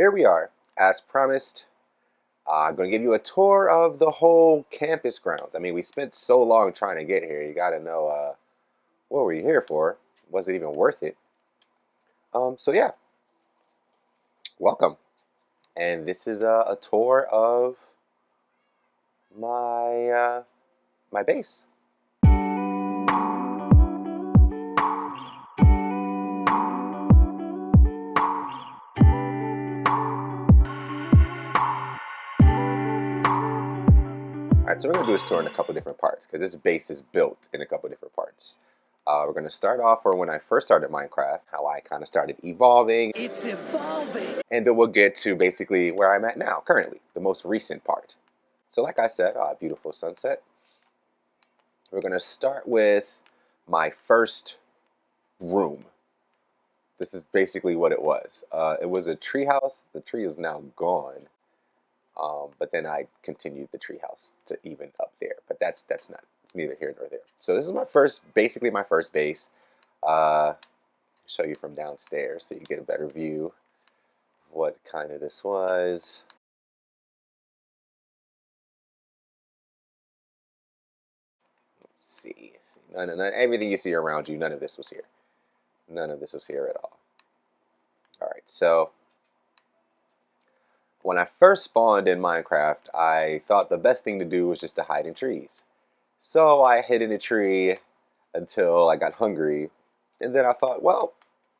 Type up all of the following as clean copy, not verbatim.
Here we are, as promised. I'm going to give you a tour of the whole campus grounds. I mean, we spent so long trying to get here. You got to know what were you here for? Was it even worth it? So yeah, welcome. And this is a tour of my base. All right, so we're going to do this tour in a couple different parts because this base is built in a couple different parts. We're going to start off where when I first started Minecraft, how I kind of started evolving. It's evolving! And then we'll get to basically where I'm at now, currently, the most recent part. So like I said, beautiful sunset. We're going to start with my first room. This is basically what it was. It was a tree house. The tree is now gone. But then I continued the treehouse to even up there. But that's not, it's neither here nor there. So this is my first, basically my first base. Show you from downstairs so you get a better view of what kind of this was. Let's see. None, everything you see around you, none of this was here. None of this was here at all. All right, so when I first spawned in Minecraft, I thought the best thing to do was just to hide in trees. So I hid in a tree until I got hungry. And then I thought, well,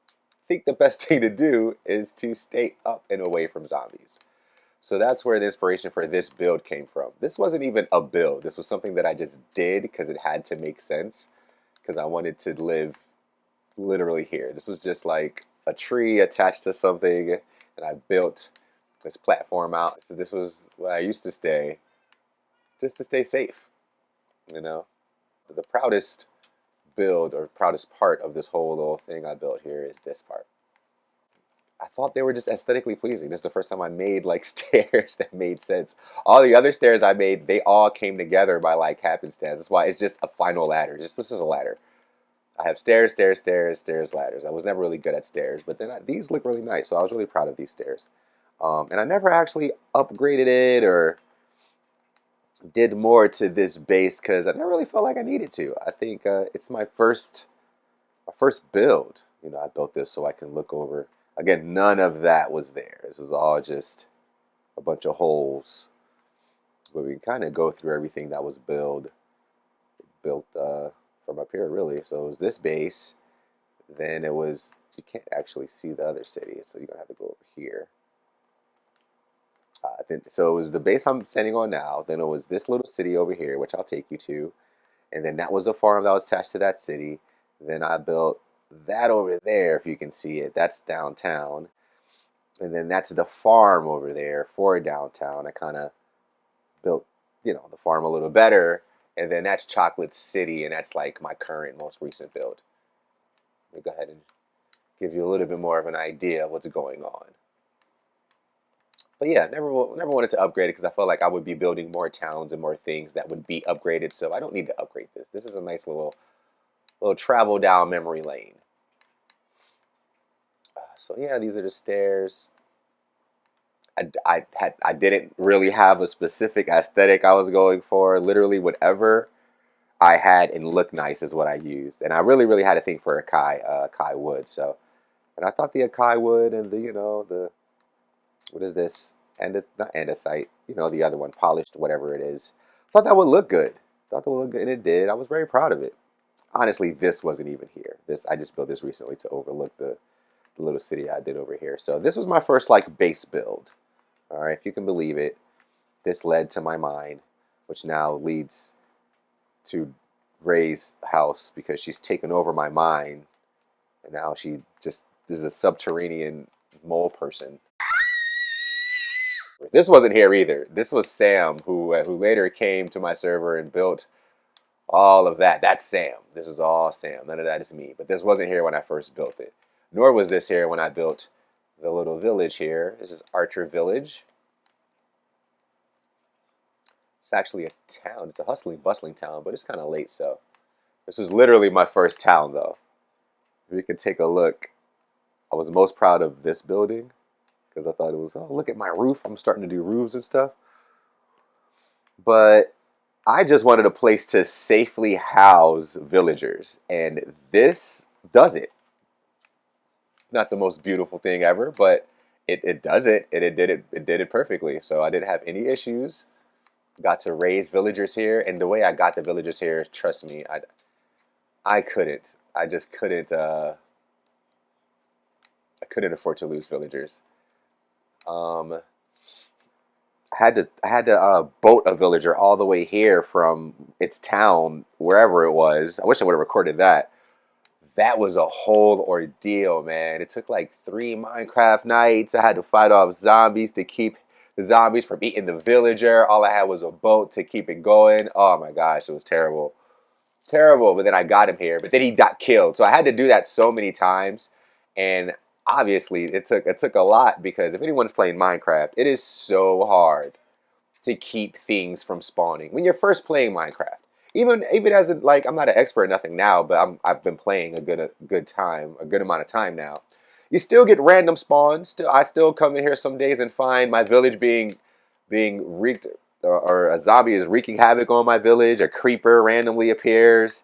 I think the best thing to do is to stay up and away from zombies. So that's where the inspiration for this build came from. This wasn't even a build. This was something that I just did because it had to make sense. Because I wanted to live literally here. This was just like a tree attached to something. And I built this platform out. So this was where I used to stay. Just to stay safe, you know. The proudest build or proudest part of this whole little thing I built here is this part. I thought they were just aesthetically pleasing. This is the first time I made like stairs that made sense. All the other stairs I made, they all came together by like happenstance. That's why it's just a final ladder. Just this is a ladder. I have stairs, stairs, stairs, stairs, ladders. I was never really good at stairs, but then these look really nice, so I was really proud of these stairs. And I never actually upgraded it or did more to this base because I never really felt like I needed to. I think it's my first build. You know, I built this so I can look over. Again, none of that was there. This was all just a bunch of holes. But we kind of go through everything that was built from up here, really. So it was this base. Then it was, you can't actually see the other city, so you're going to have to go over here. So it was the base I'm standing on now. Then it was this little city over here, which I'll take you to. And then that was a farm that was attached to that city. Then I built that over there, if you can see it. That's downtown. And then that's the farm over there for downtown. I kind of built, you know, the farm a little better. And then that's Chocolate City, and that's like my current, most recent build. Let me go ahead and give you a little bit more of an idea of what's going on. But yeah, never wanted to upgrade it because I felt like I would be building more towns and more things that would be upgraded. So I don't need to upgrade this. This is a nice little travel down memory lane. So yeah, these are the stairs. I didn't really have a specific aesthetic I was going for. Literally whatever I had and looked nice is what I used. And I really had a thing for Akai wood. So, and I thought the Akai wood and the what is this? And not andesite, the other one, polished, whatever it is. Thought that would look good. Thought that would look good, and it did. I was very proud of it. Honestly, this wasn't even here. I just built this recently to overlook the little city I did over here. So this was my first like base build. All right, if you can believe it, this led to my mine, which now leads to Ray's house because she's taken over my mine, and now she just is a subterranean mole person. This wasn't here either. This was Sam, who later came to my server and built all of that. That's Sam. This is all Sam. None of that is me. But this wasn't here when I first built it. Nor was this here when I built the little village here. This is Archer Village. It's actually a town. It's a hustling, bustling town, but it's kind of late, so. This was literally my first town, though. If you can take a look, I was most proud of this building. because I thought it was, oh, look at my roof. I'm starting to do roofs and stuff. But I just wanted a place to safely house villagers, and this does it. Not the most beautiful thing ever, but it does it, and it did it perfectly. So I didn't have any issues. Got to raise villagers here, and the way I got the villagers here, trust me, I couldn't. I just couldn't. I couldn't afford to lose villagers. Um, I had to boat a villager all the way here from its town, wherever it was. I wish I would have recorded that. That was a whole ordeal, man. It took like 3 Minecraft nights. I had to fight off zombies to keep the zombies from eating the villager. All I had was a boat to keep it going. Oh my gosh, it was terrible. Terrible. But then I got him here. But then he got killed. So I had to do that so many times. And obviously it took a lot, because if anyone's playing Minecraft, it is so hard to keep things from spawning when you're first playing Minecraft. Even as like, I'm not an expert or nothing now, but I've been playing a good amount of time now. You still get random spawns. I still come in here some days and find my village being wreaked, or a zombie is wreaking havoc on my village. A creeper randomly appears.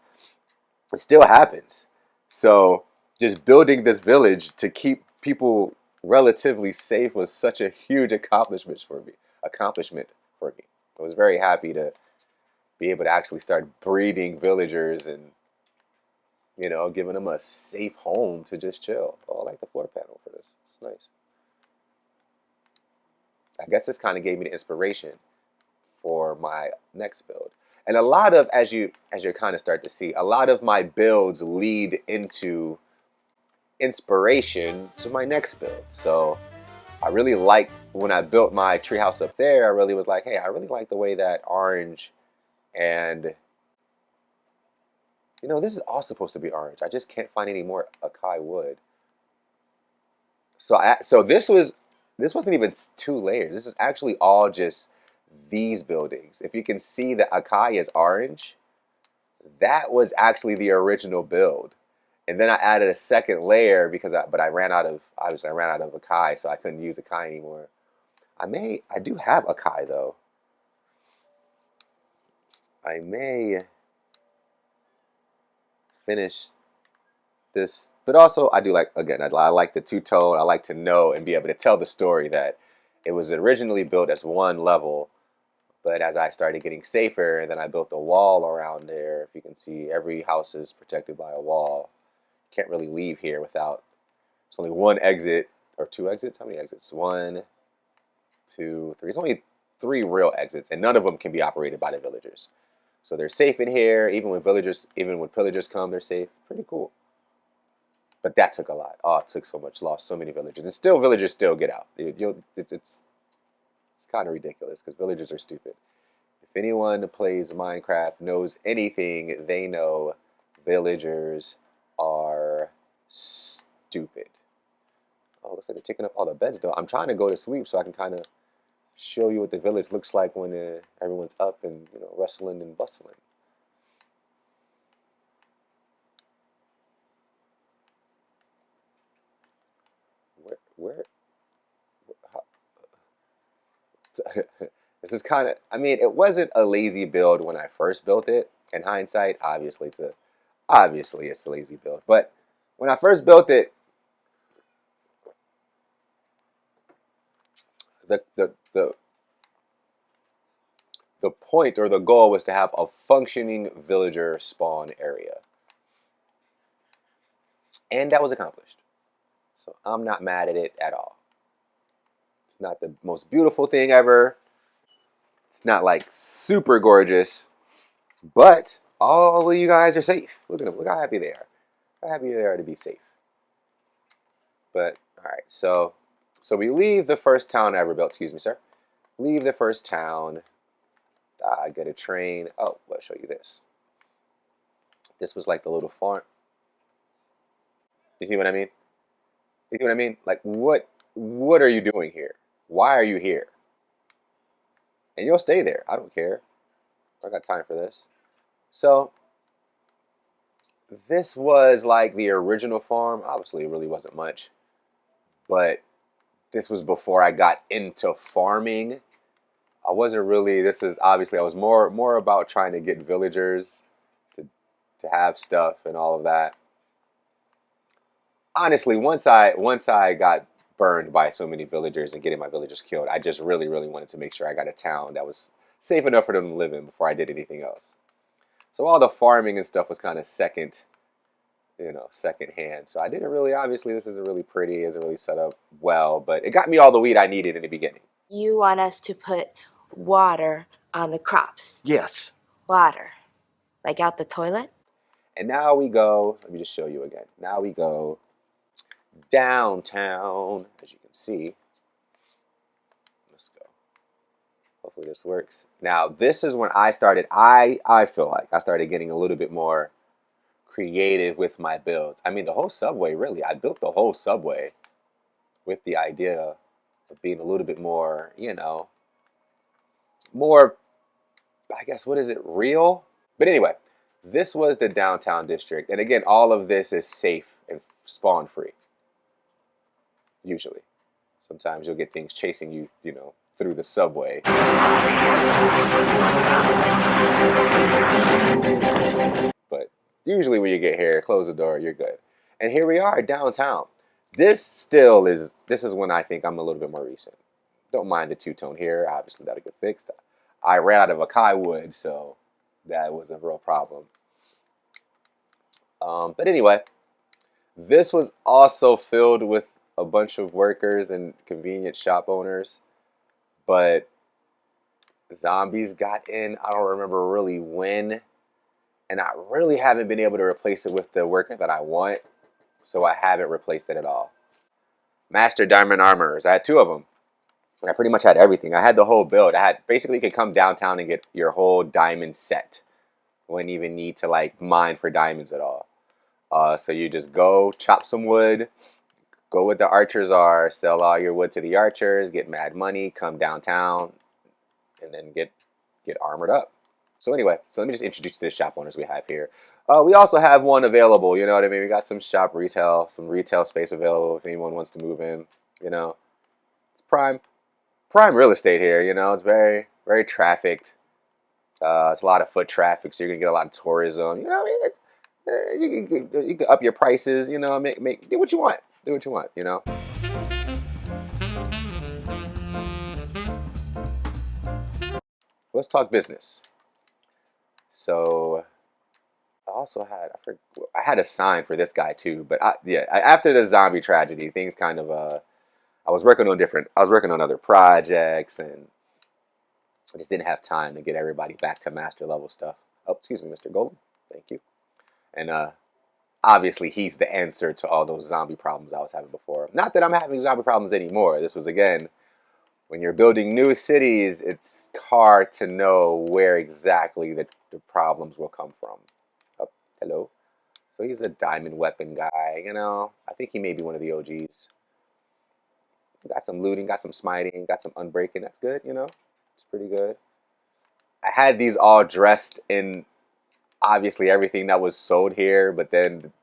It still happens. So just building this village to keep people relatively safe was such a huge accomplishment for me. Accomplishment for me. I was very happy to be able to actually start breeding villagers, and giving them a safe home to just chill. Oh, I like the floor panel for this. It's nice. I guess this kind of gave me the inspiration for my next build. And a lot of, as you kind of start to see, a lot of my builds lead into inspiration to my next build. So I really liked when I built my treehouse up there. I really was like, hey, I really like the way that orange and this is all supposed to be orange. I just can't find any more acai wood. So this wasn't even 2 layers. This is actually all just these buildings. If you can see the acai is orange, that was actually the original build. And then I added a second layer because I ran out of, obviously I ran out of acai, so I couldn't use acai anymore. I do have acai though. I may finish this, but also I do like, again, I like the two-tone. I like to know and be able to tell the story that it was originally built as one level, but as I started getting safer, and then I built a wall around there. If you can see, every house is protected by a wall. Can't really leave here without, it's only one exit, or 2 exits. How many exits? 1, 2, 3. It's only 3 real exits, and none of them can be operated by the villagers. So they're safe in here. Even when pillagers come, they're safe. Pretty cool. But that took a lot. Oh, it took so much. Lost so many villagers, and still villagers still get out. It's kind of ridiculous because villagers are stupid. If anyone plays Minecraft, knows anything, they know villagers are stupid. Oh, looks like they're taking up all the beds though. I'm trying to go to sleep so I can kind of show you what the village looks like when everyone's up and rustling and bustling. Where how, this is kind of, I mean, it wasn't a lazy build when I first built it. In hindsight, obviously it's a lazy build. But when I first built it, the the the the point or the goal was to have a functioning villager spawn area, and that was accomplished. So I'm not mad at it at all. It's not the most beautiful thing ever. It's not like super gorgeous, but all of you guys are safe. Look at them. Look how happy they are. How happy they are to be safe. But all right, so we leave the first town I ever built. Excuse me, sir. Leave the first town. I get a train. Oh, let's show you this. This was like the little farm. You see what I mean? You see what I mean? Like, what are you doing here? Why are you here? And you'll stay there. I don't care. I got time for this. So this was like the original farm. Obviously, it really wasn't much, but This was before I got into farming. I wasn't really. This is obviously I was more about trying to get villagers to to have stuff and all of that. Honestly, once I got burned by so many villagers and getting my villagers killed, I just really wanted to make sure I got a town that was safe enough for them to live in before I did anything else. So all the farming and stuff was kind of second, second hand. So I didn't really. Obviously, this isn't really pretty. Isn't really set up well, but it got me all the wheat I needed in the beginning. You want us to put water on the crops. Yes. Water. Like out the toilet? And now we go. Let me just show you again. Now we go downtown, as you can see. Let's go. Hopefully this works. Now this is when I started. I feel like I started getting a little bit more creative with my builds. I mean, the whole subway, really. I built the whole subway with the idea of being a little bit more, more, I guess, what is it, real? But anyway, this was the downtown district. And again, all of this is safe and spawn free. Usually. Sometimes you'll get things chasing you, through the subway. But usually when you get here, close the door, you're good. And here we are downtown. This is when I think I'm a little bit more recent. Don't mind the two-tone here. Obviously that'll get fixed. I ran out of acai wood, so that was a real problem. But anyway, this was also filled with a bunch of workers and convenience shop owners, but zombies got in. I don't remember really when, and I really haven't been able to replace it with the worker that I want, so I haven't replaced it at all. Master Diamond Armorers. I had two of them. And I pretty much had everything. I had the whole build. I had basically you could come downtown and get your whole diamond set. Wouldn't even need to like mine for diamonds at all. So you just go chop some wood, go what the archers are, sell all your wood to the archers, get mad money, come downtown, and then get armored up. So anyway, so let me just introduce you to the shop owners we have here. We also have one available, you know what I mean? We got some some retail space available if anyone wants to move in, It's prime real estate here, It's very trafficked. It's a lot of foot traffic, so you're gonna get a lot of tourism. You can up your prices, make do what you want. Do what you want. Let's talk business. So I had a sign for this guy too, but after the zombie tragedy, things kind of I was working on other projects, and I just didn't have time to get everybody back to master level stuff. Oh, excuse me, Mr. Golden. Thank you. And obviously he's the answer to all those zombie problems I was having before. Not that I'm having zombie problems anymore. This was again, when you're building new cities, it's hard to know where exactly the problems will come from. Oh, hello. So he's a diamond weapon guy, I think he may be one of the OGs. Got some looting, got some smiting, got some unbreaking. That's good, It's pretty good. I had these all dressed in obviously everything that was sold here, but then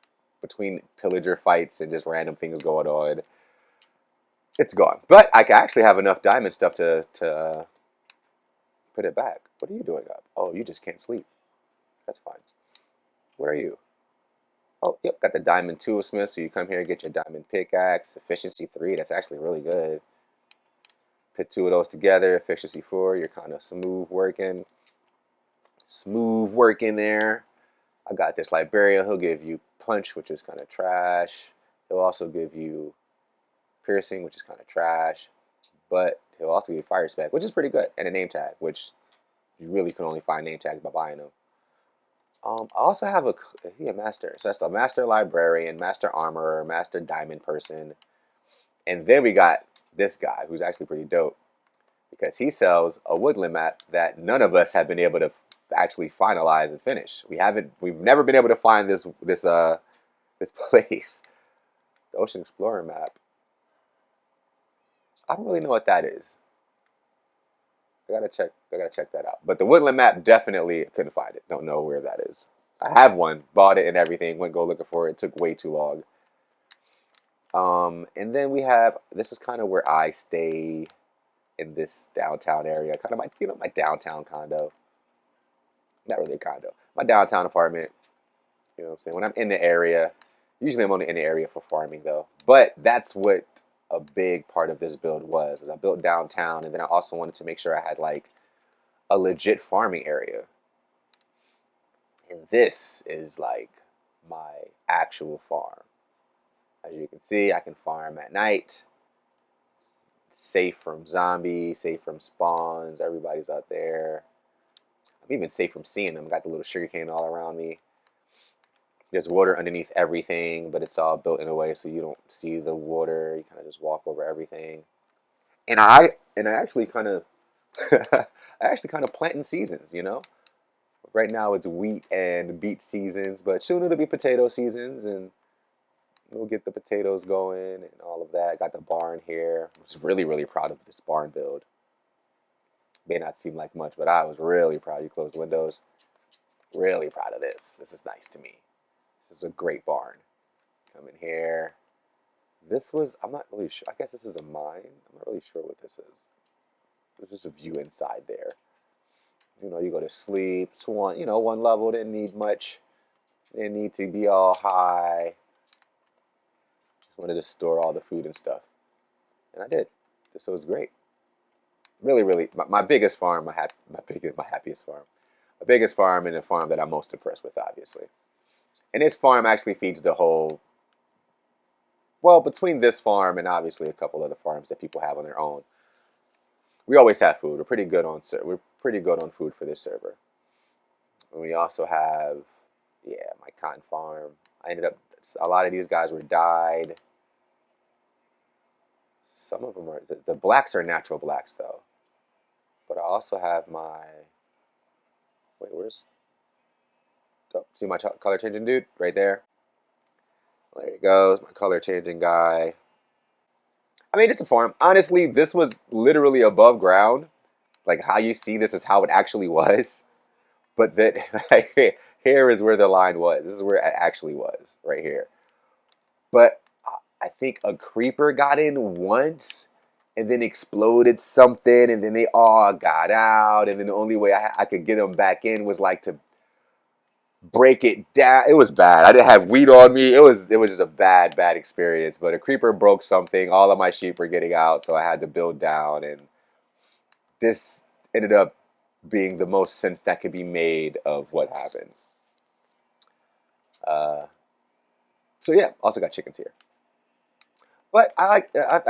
between pillager fights and just random things going on, it's gone. But I actually have enough diamond stuff to put it back. What are you doing up? Oh, you just can't sleep. That's fine. What are you? Oh, yep, got the diamond toolsmith, so you come here and get your diamond pickaxe. Efficiency 3, that's actually really good. Put two of those together, efficiency 4, you're kind of smooth working. Smooth working there. I got this librarian, he'll give you punch, which is kind of trash. He'll also give you piercing, which is kind of trash. But he'll also give you fire spec, which is pretty good, and a name tag, which you really can only find name tags by buying them. I also have a master. So that's a master librarian, master armorer, master diamond person. And then we got this guy who's actually pretty dope because he sells a woodland map that none of us have been able to actually finalize and finish. We've never been able to find this place. The Ocean Explorer map. I don't really know what that is. I gotta check that out. But the woodland map, definitely couldn't find it. Don't know where that is. I have one, bought it and everything, went go looking for it. It took way too long. And then we have, this is kind of where I stay in this downtown area, kind of my, my downtown condo. Not really a condo, my downtown apartment. You know what I'm saying? When I'm in the area, usually I'm only in the area for farming though. But that's what a big part of this build was. Is I built downtown, and then I also wanted to make sure I had like a legit farming area. And this is like my actual farm. As you can see, I can farm at night, safe from zombies, safe from spawns. Everybody's out there. I'm even safe from seeing them. Got the little sugarcane all around me. There's water underneath everything, but it's all built in a way so you don't see the water. You kind of just walk over everything. And I actually kind of I actually kind of plant in seasons, you know. Right now it's wheat and beet seasons, but soon it'll be potato seasons, and we'll get the potatoes going and all of that. Got the barn here. I was really, really proud of this barn build. May not seem like much, but I was really proud. You closed windows. Really proud of this. This is nice to me. This is a great barn. Come in here. This was, I'm not really sure. I guess this is a mine. I'm not really sure what this is. There's just a view inside there. You know, you go to sleep. It's one, one level. Didn't need much. Didn't need to be all high. Just wanted to store all the food and stuff. And I did. This was great. Really, really, my biggest farm, my happiest farm. My biggest farm and the farm that I'm most impressed with, obviously. And this farm actually feeds the whole, well, between this farm and obviously a couple other farms that people have on their own, we always have food. We're pretty good on food for this server. And we also have, yeah, my cotton farm. I ended up, a lot of these guys were dyed. Some of them are, the blacks are natural blacks though. But I also have my, wait, where's, oh, see my color changing dude right there? There he goes, my color changing guy. I mean, it's a farm. Honestly, this was literally above ground. Like how you see this is how it actually was. But that like, here is where the line was. This is where it actually was, right here. But I think a creeper got in once and then exploded something, and then they all got out. And then the only way I could get them back in was like to break it down. It was bad. I didn't have wheat on me. It was just a bad experience. But a creeper broke something. All of my sheep were getting out, so I had to build down, and this ended up being the most sense that could be made of what happens. Uh, so yeah, also got chickens here. But I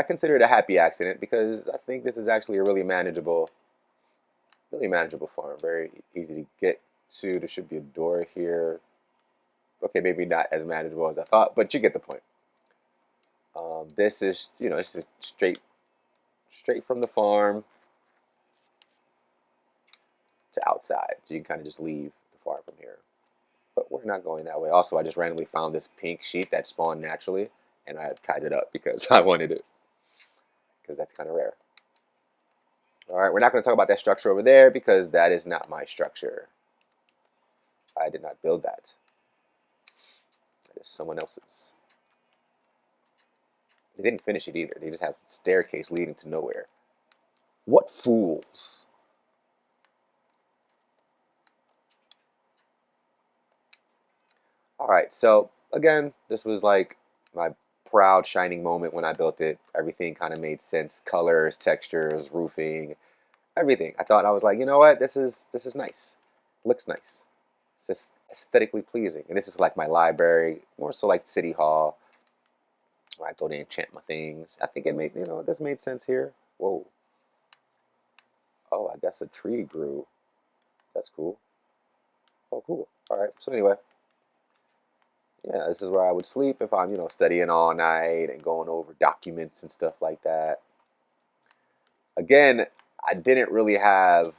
consider it a happy accident because I think this is actually a really manageable farm. Very easy to get to. There should be a door here. Okay, maybe not as manageable as I thought, but you get the point. This is, this is straight from the farm to outside. So you can kind of just leave the farm from here. But we're not going that way. Also, I just randomly found this pink sheep that spawned naturally, and I tied it up because I wanted it, because that's kind of rare. All right, we're not going to talk about that structure over there because that is not my structure. I did not build that. That is someone else's. They didn't finish it either. They just have staircase leading to nowhere. What fools! All right, so again, this was like my proud shining moment when I built it. Everything kind of made sense. Colors, textures, roofing, everything. I thought, I was like, you know what? This is nice. Looks nice. It's just aesthetically pleasing. And this is like my library, more so like City Hall. Where I go to enchant my things. I think it made, this made sense here. Whoa. Oh, I guess a tree grew. That's cool. Oh, cool. All right. So anyway, yeah, this is where I would sleep if I'm, studying all night and going over documents and stuff like that. Again, I didn't really have,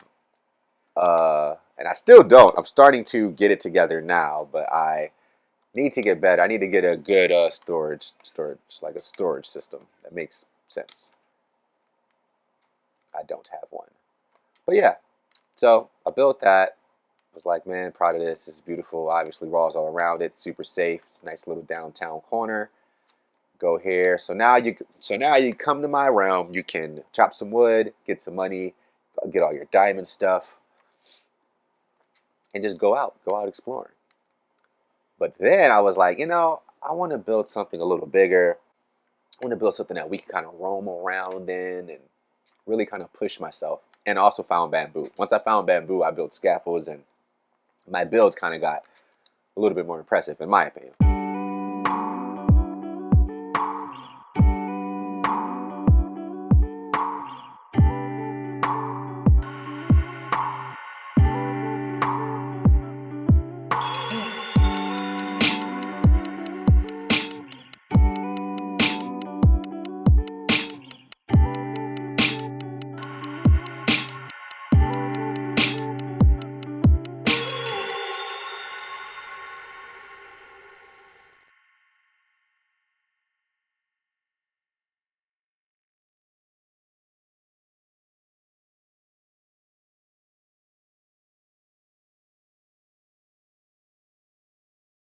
and I still don't. I'm starting to get it together now, but I need to get better. I need to get a good storage, like a storage system that makes sense. I don't have one. But yeah, so I built that. I was like, man, proud of this. It's beautiful. Obviously, walls all around it. Super safe. It's a nice little downtown corner. Go here. So now you come to my realm. You can chop some wood, get some money, get all your diamond stuff, and just go out exploring. But then I was like, I want to build something a little bigger. I want to build something that we can kind of roam around in and really kind of push myself. And I also found bamboo. Once I found bamboo, I built scaffolds, and my builds kind of got a little bit more impressive, in my opinion.